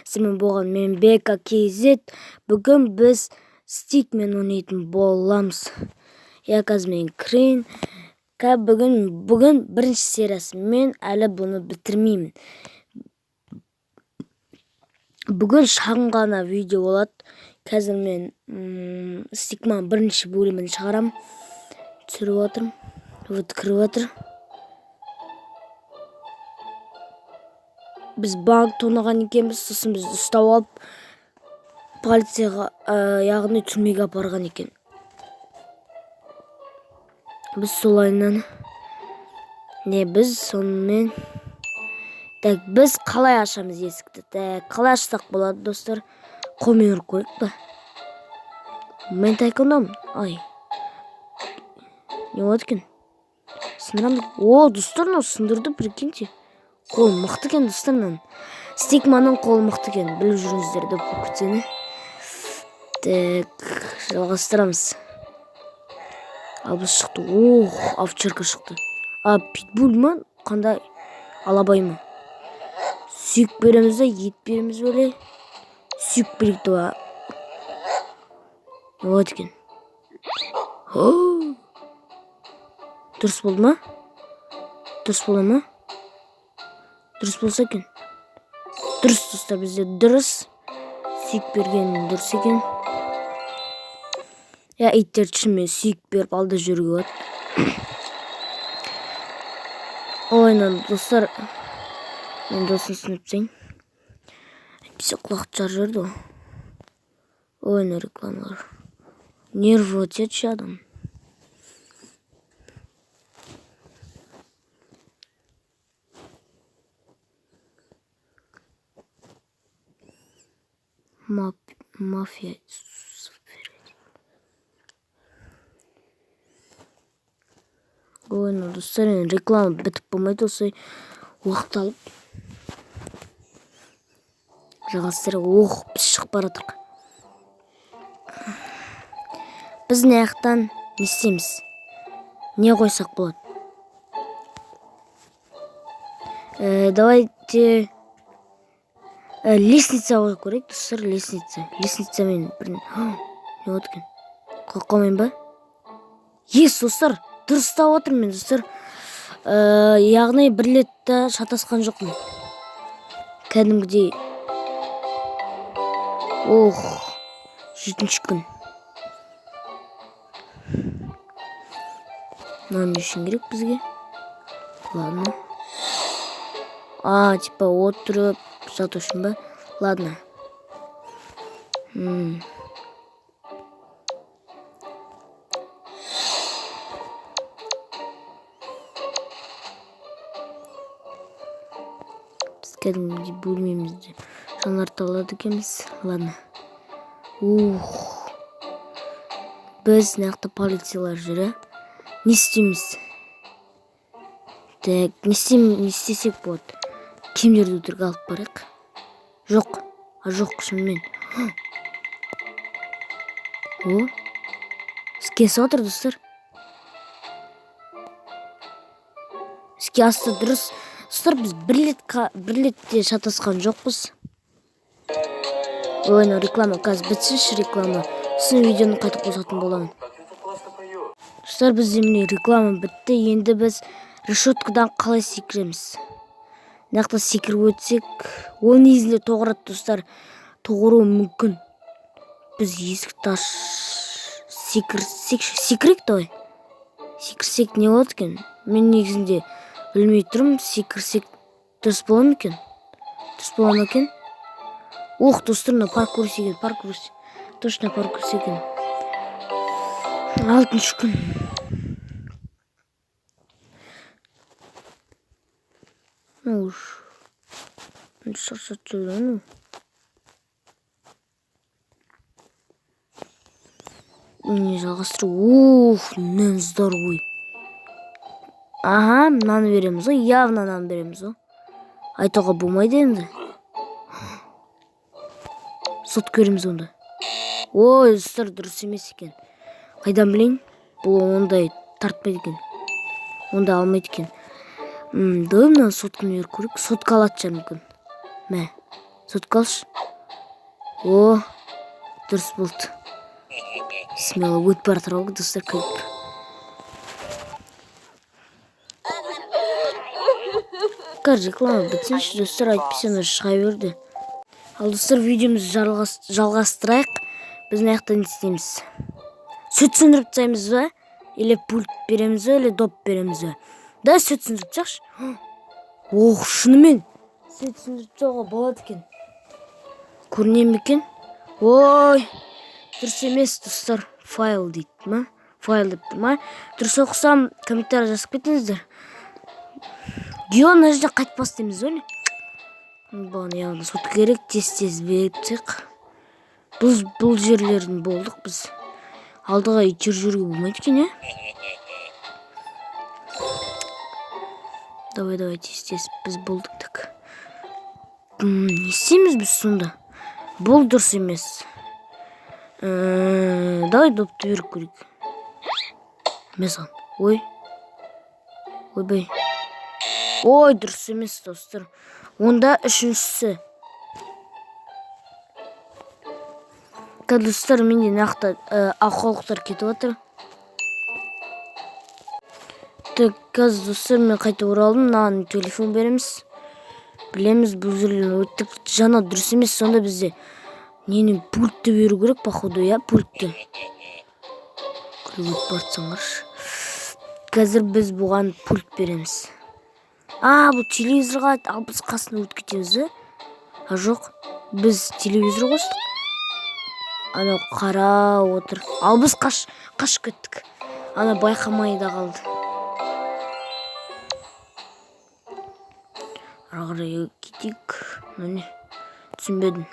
Сізмен болған мен Бека KZ. Бүгін біз стикмен ойнайтын боламыз. Я қазір мен Крин. Бүгін бірінші сериясы. Мен әлі бұны бітірмеймін. Бүгін шағын ғана видео болады. Қазір мен стикман бірінші бөлімін шығарам. Түсіріп отырмын. Вот кіріп отыр. Біз банк тонаған екенбіз, сосын біз ұстап алып полицияға, яғни түрмеге апарған екен. Біз солайынан біз сонымен біз қалай ашамыз есікті? Қалай ашсақ болады, достар? Қолмен ұрып көрейік па? Мен тайкондамын. Ай. Не болады екен? Сындырамын. О, достар, сындырды, прикиньте. Қол мықты екен, достарынан. Стикманның қолы мықты екен. Біліп жүріңіздер деп көктені. Жалғастырамыз. Абыз шықты. Овчарка шықты. Питбуль ма? Қандай? Алабай ма? Сүйік береміз де, ет береміз бөле. Сүйік беректі ба. Не болады екен? Дұрыс болды ма? Дұрыс болды ма? Дұрыс болса екен. Дұрыс, достар, бізде дұрыс. Сүйік берген дұрыс екен. Иттер түшінмен сүйік беріп алда жүруге болады. Ойнан, достар, мен досын сынып Әйтпесе құлақты жар жүрді. Ойна рекламалар. Нервы өтеді адам. Мафия. Ойна, достар, реклама бітіп болмайды, осы уақыт алып. Жалғастыры, біз шығып баратырық. Біз не аяқтан не істейміз? Не қойсақ болады? Давайте лестница қойып көрейік, достар, лестница. Лестницамен бірін. Не болады екен? Қойқалмайын ба? Достар, дұрыстап отырмын мен, достар. Яғни бір летті шатасқан жоқпын. Кәдімгідей. 7-ші күн. Мынаны үшін керек бізге? Ладно. Типа отырып жату үшін ба? Ладно. Біз кәдімгідей бөлмемізде жанарты алады екенбіз. Ладно. Біз нақты полициялар жүрі. Не істейміз? Не істесек болады? Кемдерді өтірге алып барайық? Жоқ. Жоқ, шынымен. Іске асып отыр, достар. Іске асты дұрыс. Достар, біз бір летте шатасқан жоқпыз. Ойна, реклама. Қазір бітсінші реклама. Сын видеоны қайтып қосатын боламын. Достар, біз земле реклама бітті. Енді біз решеткадан қалай секіреміз? Нақты секіріп өтсек, ол негізінде тоғырады, достар. Тоғыруы мүмкін. Біз есікті секірек давай. Секірсек не болады екен? Мен негізінде білмей тұрмын. Секірсек дұрыс бола ма екен? Дұрыс бола ма екен? Достар, паркур секен. Точно паркур секен. 6-ші күн. Шаршат жүрді. Не жалғастыру. Нән здоровый. Нан береміз ғой. Явно нан береміз ғой. Айтуға болмайды енді. Сот көреміз онда. Достар, дұрыс емес екен. Қайдан білейін? Бұл ондай тартпайды екен. Онда алмайды екен. Дойымнан сотканы көрік. Сотқа алатша мүмкін. Мә. Соткалшы. О, дұрыс болды. Смело өтіп бара тұрған достар көп. Реклама бітсінші достар, айтпасам шыға берді. Ал достар, видеомызды жалғастырайық. Біз аяқта не істейміз? Сүт сындырып тастаймыз ба? Или пульт береміз ба, или доп береміз ба? Да, сүт сындырып тастайықшы. Ох, шынымен сүт сындырып тастауға болады екен. Көріне ме екен? Ой, дұрыс емес достар. Файл дейді ма? Файл деп тұр ма? Дұрыс оқысам, комментарий жазып кетіңіздер. Мына жерде қайтып бастаймыз ғой. Бұны яғни сот керек, тез бетсек. Бұл жерлерін болдық біз. Алдыға итер жүруге болмайды екен, Давай, тез біз болдық так. Не істейміз біз сонда? Бұл дұрыс емес. Давай допты беріп көрейік. Месан. Ойбай. Ой, дұрыс емес достар. Онда үшіншісі. Достар, менде нақты ақылықтар кетіп отыр. Так, қазір достар, мен қайта оралдым. Маған телефон береміз. Білеміз, бұл жерлерін өттік. Жаңа дұрыс емес, сонда бізде нені пультті беру керек, походу, пультті. Күліп бартсаңаршы. Қазір біз бұған пульт береміз. Бұл телевизорға, ал біз қасына өтіп кетеміз, жоқ, біз телевизор қостық. Ана қара отыр. Ал біз қашып кеттік. Ана байқамай да қалды. Ағырай кетейік. Түсінбедім.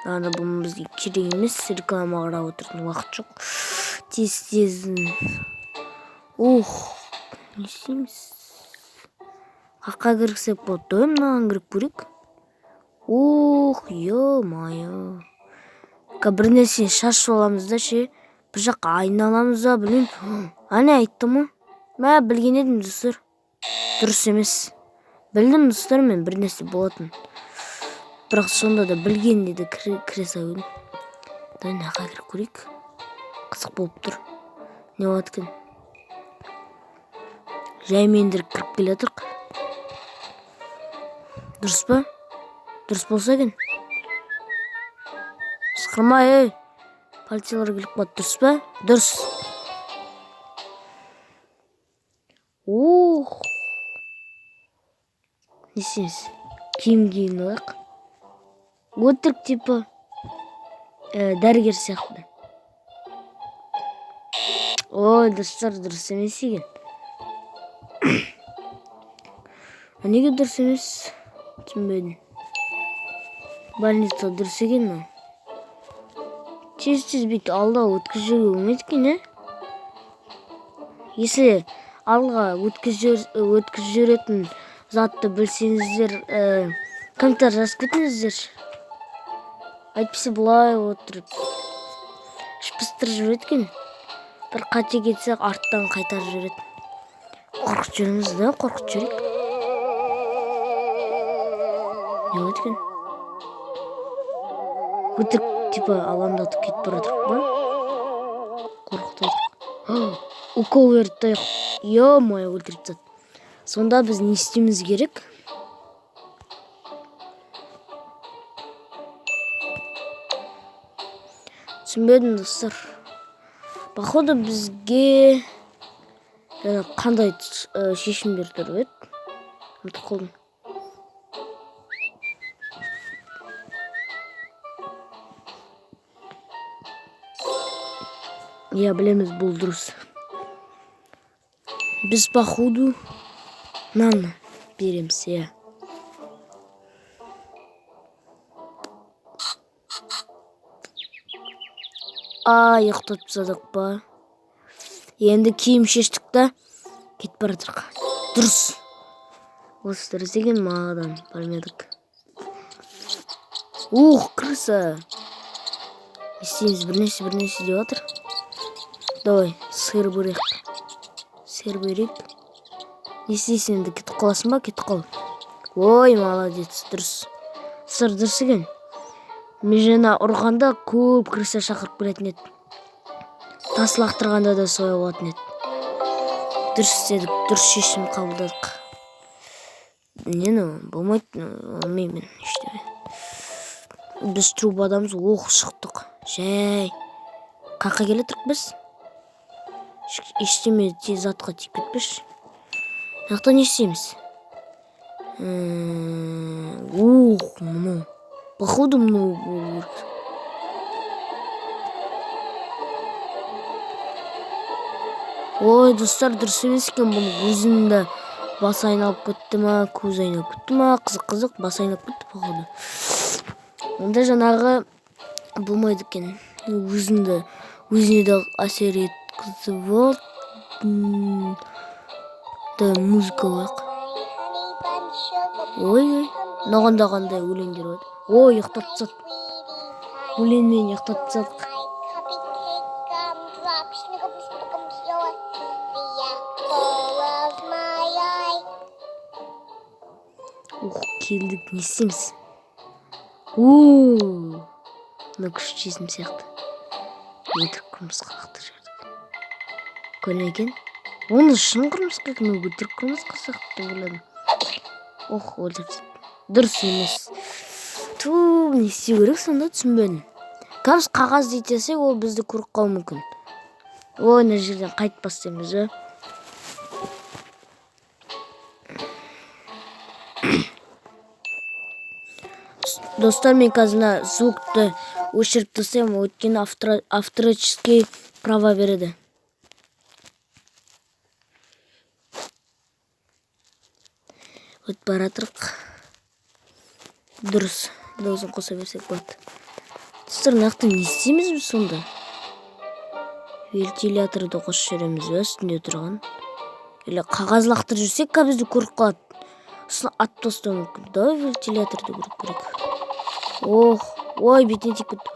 Ана бұл бізге керек емес. Реклама қарап отырдың уақыт жоқ. Тез. Не істейміз? Қаққа кіргісек болды. Мынаған кіріп көрейік. Е-мое. Бір нәрсені шашып аламыз да ше. Бір жаққа айналамыз да, білмеймін. Ане айттым ма? Білген едім достар. Дұрыс емес. Білдім достар, мен бір нәрсе болатын. Бірақ сонда да білген деді кіре салуын. Наққа кіріп көрейік. Қызық болып тұр. Не болады екен? Жаймендіріп кіріп келе жатырық. Дұрыс па? Дұрыс болса екен. Шықырмай, полициялар келіп қойды, дұрыс па? Дұрыс. Не істейміз? Киім киін алайық. Өтірік типі дәрігер сияқты. Ой, достар, дұрыс емес екен. Неге дұрыс емес? Түсінбедім. Больница дұрыс екен ма? Тез бейт алға өткізуге болмайды екен, Если алға өткізеретін затты білсеңіздер, комментарий жазып кетіңіздер. Айтпаса бұлай отырып шпыстырып жүреді екен. Бір қате кетсек, арттан қайтарып жүреді. Қорқып жүріңіз да, қорқып жүрейік. Не болады екен? Өтірік типа аламдатып кетіп баратырық ба? Қорқытып. Укол берді. Е-мое, өлтіріп тастады. Сонда біз не істеуіміз керек? Түсінбедім достар. Походу бізге қандай шешімдер тұр еді? Ұмытып қалдым. Білеміз, бұл дұрыс. Біз походу наны береміз, Ұйықтап тастадық па? Енді киім шештік та кетіп баратырық. Дұрыс. Осы дұрыс екен, маған білмедік. Крыса. Істейміз бір нәрсе деп жатыр. Давай, сыр берейік. Не істейсің енді, кетіп қаласың ба? Кетіп қал. Ой, молодец, дұрыс. достар, дұрыс екен. Мен жана ұрғанда көп крыса шақырып келетін еді. Тас лақтырғанда да солай болатын еді. Дұрыс істедік, дұрыс шешім қабылдадық. Болмайды, олмаймын ештеңе. Біз трубадамыз, шықтық. Жай. Қаққа келетірік біз? Ештеме тез атқа тиіп кетпеш. Нақта не істейміз? Мынау. Походу мынау болу керек. Ой, достар, дұрыс емес екен. Бұның өзінде бас айналып кетті ма, көз айналып кетті ма, қызық, бас айналып кетті походу. Онда жаңағы болмайды екен. Өзіне де әсер еткізіп алды. Да, музыка қойық. Ой, нағанда қандай өлеңдер бар. Ой, ұйықтатсақ. Өлеңмен ұйықтатсақ. Келдік, не істейміз? Мына күш чесім сияқты. Өтірік қырмызға қақты жердік. Көне екен? Оны шын қырмызға екен, өтірік қырмызға сияқты ойладым. Өлдіріп сет. Дұрыс емес. Не істеу керек сонда, түсінбедім. Кәміз қағаз дейтесек, ол бізді көріп қалуы мүмкін. Мына жерден қайт бастаймыз, Достар, мен қазір звукты өшіріп тастаймын, өйткені авторический права береді. Өтіп баратырық. Дұрыс, дауысын қоса берсек болады. Достар, нақты не істейміз біз сонда? Вентиляторды қосып жүреміз бе үстінде тұрған? Или қағаз лақтырып жүрсек, бізді көріп қалады. Сосын атып тастауы мүмкін. Да, вентиляторды көріп керек. Ой, бетіне тиіп кетті.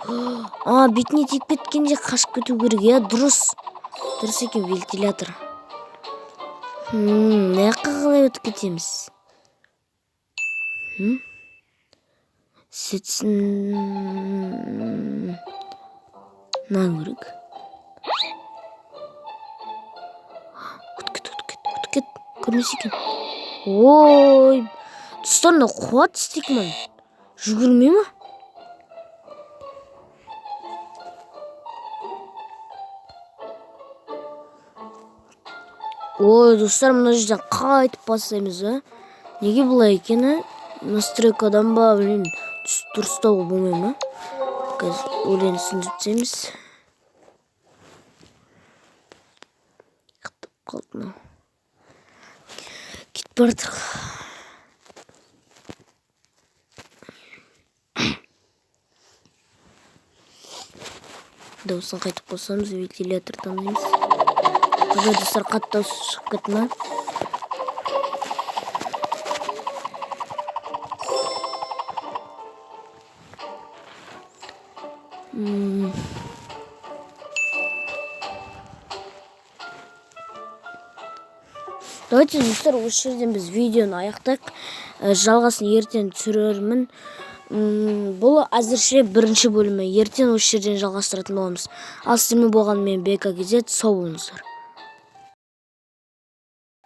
Бетіне тиіп кеткенде қашып кету керек, дұрыс. Дұрыс екен вентилятор. Наяққа қалай өтіп кетеміз? Сетсін... Нан көрік. Өтіп кет. Көрмес екен. Ой, тұстарына қуат істейік мән. Жүгірмей ма? Ой, достар, мұна жерден қайтып бастаймыз, Неге бұлай екен, настройкадан ба, дұрыстауға болмай ма? Қазір өлені сүндіртсеміз. Қытып қалды ма? Кетіп бардық. Дауысын қайтып қосамыз, вентилятордан емес. Қазір достар, қатты дауыс шығып кетті ма? Давайте, достар, осы жерден біз видеоны аяқтайық. Жалғасын ертең түсірермін. Бұл әзірше бірінші бөлімі. Ертең осы жерден жалғастыратын боламыз. Ал сіздермен болған мен BK KZ, сау болыңыздар.